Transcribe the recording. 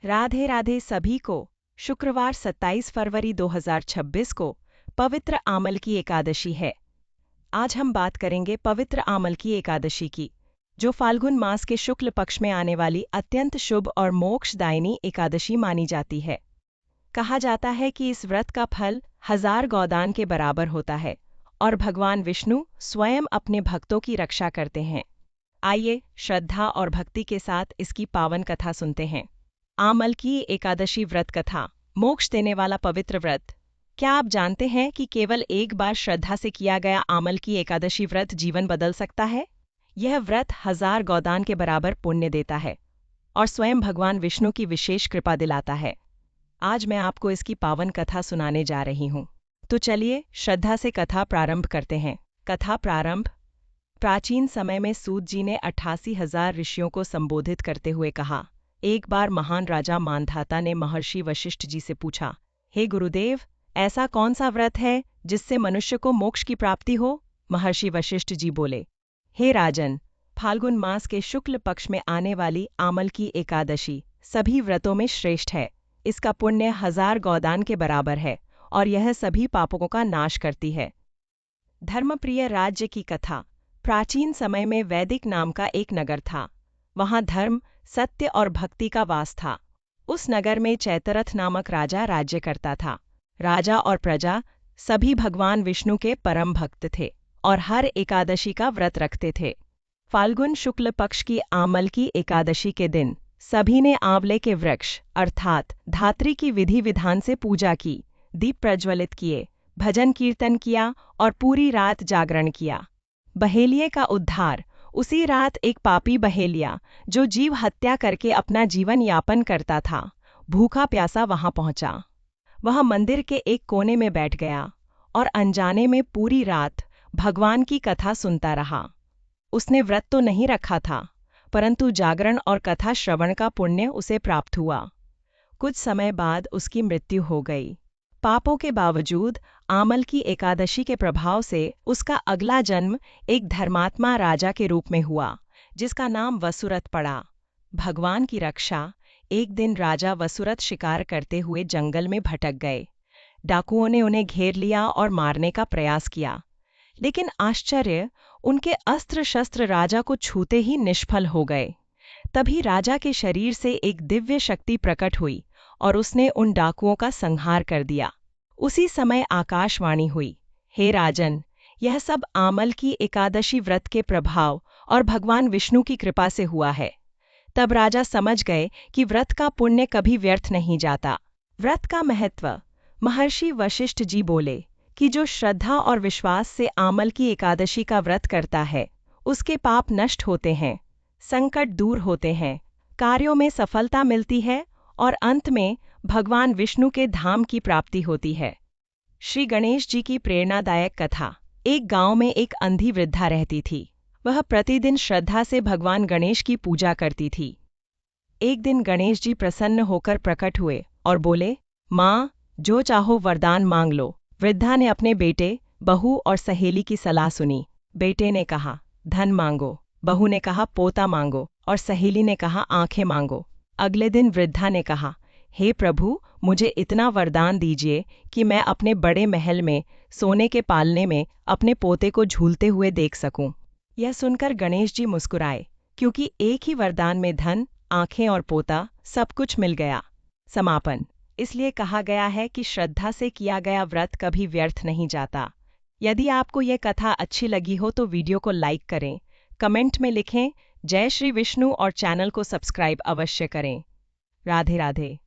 राधे राधे सभी को। शुक्रवार 27 फरवरी 2026 को पवित्र आमल की एकादशी है। आज हम बात करेंगे पवित्र आमल की एकादशी की, जो फाल्गुन मास के शुक्ल पक्ष में आने वाली अत्यंत शुभ और मोक्षदायिनी एकादशी मानी जाती है। कहा जाता है कि इस व्रत का फल 1000 गोदान के बराबर होता है और भगवान विष्णु स्वयं अपने भक्तों की रक्षा करते हैं। आइए श्रद्धा और भक्ति के साथ इसकी पावन कथा सुनते हैं। आमल की एकादशी व्रत कथा। मोक्ष देने वाला पवित्र व्रत। क्या आप जानते हैं कि केवल एक बार श्रद्धा से किया गया आमल की एकादशी व्रत जीवन बदल सकता है? यह व्रत 1000 गोदान के बराबर पुण्य देता है और स्वयं भगवान विष्णु की विशेष कृपा दिलाता है। आज मैं आपको इसकी पावन कथा सुनाने जा रही हूँ। तो चलिए श्रद्धा से कथा प्रारंभ करते हैं। कथा प्रारंभ। प्राचीन समय में सूत जी ने 88,000 ऋषियों को संबोधित करते हुए कहा। एक बार महान राजा मानधाता ने महर्षि वशिष्ठ जी से पूछा, हे गुरुदेव, ऐसा कौन सा व्रत है जिससे मनुष्य को मोक्ष की प्राप्ति हो? महर्षि वशिष्ठ जी बोले, हे राजन, फाल्गुन मास के शुक्ल पक्ष में आने वाली आमल की एकादशी सभी व्रतों में श्रेष्ठ है। इसका पुण्य 1000 गोदान के बराबर है और यह सभी पापों का नाश करती है। धर्मप्रिय राज्य की कथा। प्राचीन समय में वैदिक नाम का एक नगर था। वहां धर्म, सत्य और भक्ति का वास था। उस नगर में चैतरथ नामक राजा राज्य करता था। राजा और प्रजा सभी भगवान विष्णु के परम भक्त थे और हर एकादशी का व्रत रखते थे। फाल्गुन शुक्ल पक्ष की आमल की एकादशी के दिन सभी ने आंवले के वृक्ष अर्थात धात्री की विधि विधान से पूजा की, दीप प्रज्वलित किए, भजन कीर्तन किया और पूरी रात जागरण किया। बहेलिये का उद्धार। उसी रात एक पापी बहेलिया जो जीव हत्या करके अपना जीवन यापन करता था, भूखा प्यासा वहां पहुंचा। वह मंदिर के एक कोने में बैठ गया और अनजाने में पूरी रात भगवान की कथा सुनता रहा। उसने व्रत तो नहीं रखा था, परंतु जागरण और कथा श्रवण का पुण्य उसे प्राप्त हुआ। कुछ समय बाद उसकी मृत्यु हो गई। पापों के बावजूद आमल की एकादशी के प्रभाव से उसका अगला जन्म एक धर्मात्मा राजा के रूप में हुआ, जिसका नाम वसुरथ पड़ा। भगवान की रक्षा। एक दिन राजा वसुरथ शिकार करते हुए जंगल में भटक गए। डाकुओं ने उन्हें घेर लिया और मारने का प्रयास किया, लेकिन आश्चर्य, उनके अस्त्र शस्त्र राजा को छूते ही निष्फल हो गए। तभी राजा के शरीर से एक दिव्य शक्ति प्रकट हुई और उसने उन डाकुओं का संहार कर दिया। उसी समय आकाशवाणी हुई, हे राजन, यह सब आमल की एकादशी व्रत के प्रभाव और भगवान विष्णु की कृपा से हुआ है। तब राजा समझ गए कि व्रत का पुण्य कभी व्यर्थ नहीं जाता। व्रत का महत्व। महर्षि वशिष्ठ जी बोले कि जो श्रद्धा और विश्वास से आमल की एकादशी का व्रत करता है, उसके पाप नष्ट होते हैं, संकट दूर होते हैं, कार्यों में सफलता मिलती है और अंत में भगवान विष्णु के धाम की प्राप्ति होती है। श्री गणेश जी की प्रेरणादायक कथा। एक गांव में एक अंधी वृद्धा रहती थी। वह प्रतिदिन श्रद्धा से भगवान गणेश की पूजा करती थी। एक दिन गणेश जी प्रसन्न होकर प्रकट हुए और बोले, माँ, जो चाहो वरदान मांग लो। वृद्धा ने अपने बेटे, बहू और सहेली की सलाह सुनी। बेटे ने कहा, धन मांगो। बहू ने कहा, पोता मांगो। और सहेली ने कहा, आंखें मांगो। अगले दिन वृद्धा ने कहा, हे प्रभु, मुझे इतना वरदान दीजिए कि मैं अपने बड़े महल में सोने के पालने में अपने पोते को झूलते हुए देख सकूं। यह सुनकर गणेश जी मुस्कुराए, क्योंकि एक ही वरदान में धन, आंखें और पोता सब कुछ मिल गया। समापन। इसलिए कहा गया है कि श्रद्धा से किया गया व्रत कभी व्यर्थ नहीं जाता। यदि आपको यह कथा अच्छी लगी हो तो वीडियो को लाइक करें, कमेंट में लिखें जय श्री विष्णु और चैनल को सब्सक्राइब अवश्य करें। राधे राधे।